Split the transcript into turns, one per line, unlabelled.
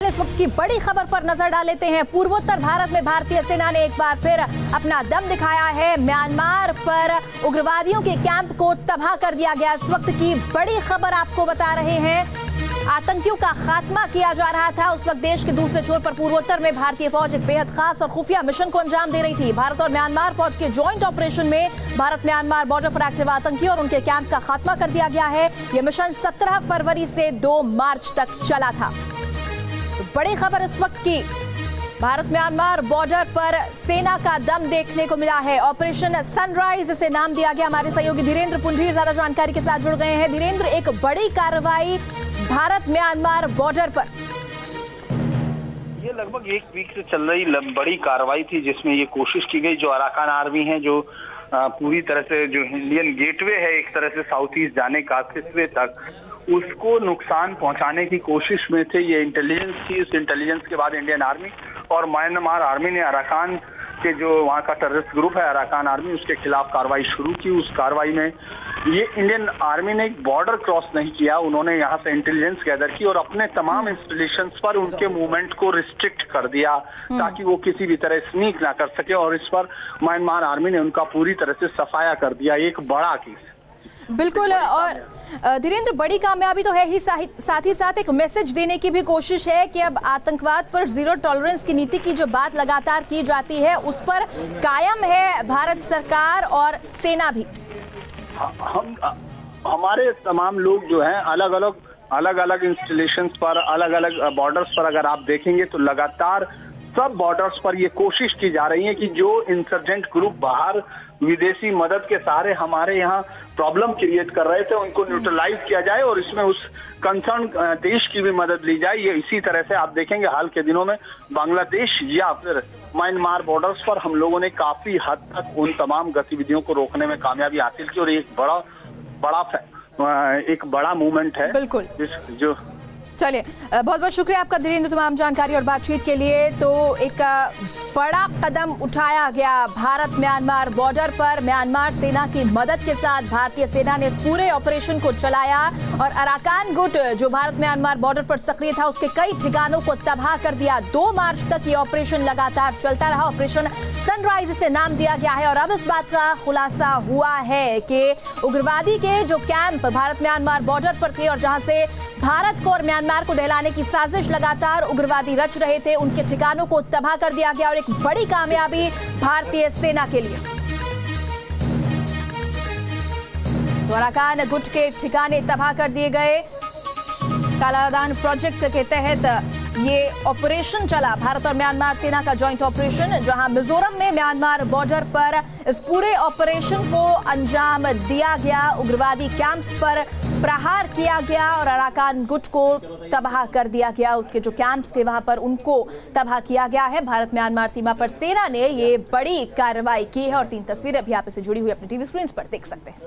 इस वक्त की बड़ी खबर पर नजर डाल लेते हैं। पूर्वोत्तर भारत में भारतीय सेना ने एक बार फिर अपना दम दिखाया है। म्यांमार पर उग्रवादियों के कैंप को तबाह कर दिया गया। इस वक्त की बड़ी खबर आपको बता रहे हैं। आतंकियों का खात्मा किया जा रहा था। उस वक्त देश के दूसरे छोर पर पूर्वोत्तर में भारतीय फौज एक बेहद खास और खुफिया मिशन को अंजाम दे रही थी। भारत और म्यांमार फौज के ज्वाइंट ऑपरेशन में भारत म्यांमार बॉर्डर पर एक्टिव आतंकी और उनके कैंप का खात्मा कर दिया गया है। यह मिशन 17 फरवरी से 2 मार्च तक चला था। तो बड़ी खबर इस वक्त की, भारत म्यांमार बॉर्डर पर सेना का दम देखने को मिला है। ऑपरेशन सनराइज इसे नाम दिया गया। हमारे सहयोगी धीरेन्द्र पुंजीर ज्यादा जानकारी के साथ जुड़ गए हैं। धीरेन्द्र, एक बड़ी कार्रवाई भारत म्यांमार बॉर्डर पर।
ये लगभग एक वीक से चल रही बड़ी कार्रवाई थी, जिसमें ये कोशिश की गई जो अराकान आर्मी है, जो पूरी तरह से जो इंडियन गेटवे है एक तरह से साउथ ईस्ट जाने का किस्वे तक, उसको नुकसान पहुंचाने की कोशिश में थे। ये इंटेलिजेंस थी। उस इंटेलिजेंस के बाद इंडियन आर्मी और म्यांमार आर्मी ने अराकान के जो वहाँ का टेररिस्ट ग्रुप है अराकान आर्मी, उसके खिलाफ कार्रवाई शुरू की। उस कार्रवाई में ये इंडियन आर्मी ने एक बॉर्डर क्रॉस नहीं किया। उन्होंने यहाँ से इंटेलिजेंस गैदर की और अपने तमाम इंस्टॉलेशंस पर उनके मूवमेंट को रिस्ट्रिक्ट कर दिया ताकि वो किसी भी तरह स्नीक ना कर सके, और इस पर म्यांमार आर्मी ने उनका पूरी तरह से सफाया कर दिया। एक बड़ा केस
बिल्कुल। और धीरेन्द्र, बड़ी कामयाबी तो है ही, साथ ही साथ एक मैसेज देने की भी कोशिश है कि अब आतंकवाद पर जीरो टॉलरेंस की नीति की जो बात लगातार की जाती है उस पर कायम है भारत सरकार और सेना भी।
हमारे तमाम लोग जो हैं अलग अलग इंस्टॉलेशंस पर, अलग अलग बॉर्डर्स पर अगर आप देखेंगे तो लगातार सब बॉर्डर्स पर ये कोशिश की जा रही है कि जो इंसर्जेंट ग्रुप बाहर विदेशी मदद के सहारे हमारे यहाँ प्रॉब्लम क्रिएट कर रहे थे, उनको न्यूट्रलाइज किया जाए और इसमें उस कंसर्न देश की भी मदद ली जाए। ये इसी तरह से आप देखेंगे हाल के दिनों में बांग्लादेश या फिर म्यांमार बॉर्डर्स पर हम लोगों ने काफी हद तक उन तमाम गतिविधियों को रोकने में कामयाबी हासिल की, और एक बड़ा मूवमेंट है।
बिल्कुल।
जो
चलिए, बहुत बहुत शुक्रिया आपका धीरेन्द्र, तमाम जानकारी और बातचीत के लिए। तो एक बड़ा कदम उठाया गया भारत म्यांमार बॉर्डर पर। म्यांमार सेना की मदद के साथ भारतीय सेना ने इस पूरे ऑपरेशन को चलाया और अराकान गुट जो भारत म्यांमार बॉर्डर पर सक्रिय था उसके कई ठिकानों को तबाह कर दिया। 2 मार्च तक ये ऑपरेशन लगातार चलता रहा। ऑपरेशन सनराइज इसे नाम दिया गया है और अब इस बात का खुलासा हुआ है कि उग्रवादी के जो कैंप भारत म्यांमार बॉर्डर पर थे और जहां से भारत को और म्यांमार को दहलाने की साजिश लगातार उग्रवादी रच रहे थे, उनके ठिकानों को तबाह कर दिया गया और एक बड़ी कामयाबी भारतीय सेना के लिए। तो अराकान गुट के ठिकाने तबाह कर दिए गए। कालादान प्रोजेक्ट के तहत ये ऑपरेशन चला, भारत और म्यांमार सेना का जॉइंट ऑपरेशन, जहां मिजोरम में म्यांमार बॉर्डर पर इस पूरे ऑपरेशन को अंजाम दिया गया। उग्रवादी कैंप्स पर प्रहार किया गया और अराकान गुट को तबाह कर दिया गया। उनके जो कैंप्स थे वहां पर उनको तबाह किया गया है। भारत म्यांमार सीमा पर सेना ने ये बड़ी कार्रवाई की है और 3 तस्वीरें भी आप इसे जुड़ी हुई अपनी टीवी स्क्रीन पर देख सकते हैं।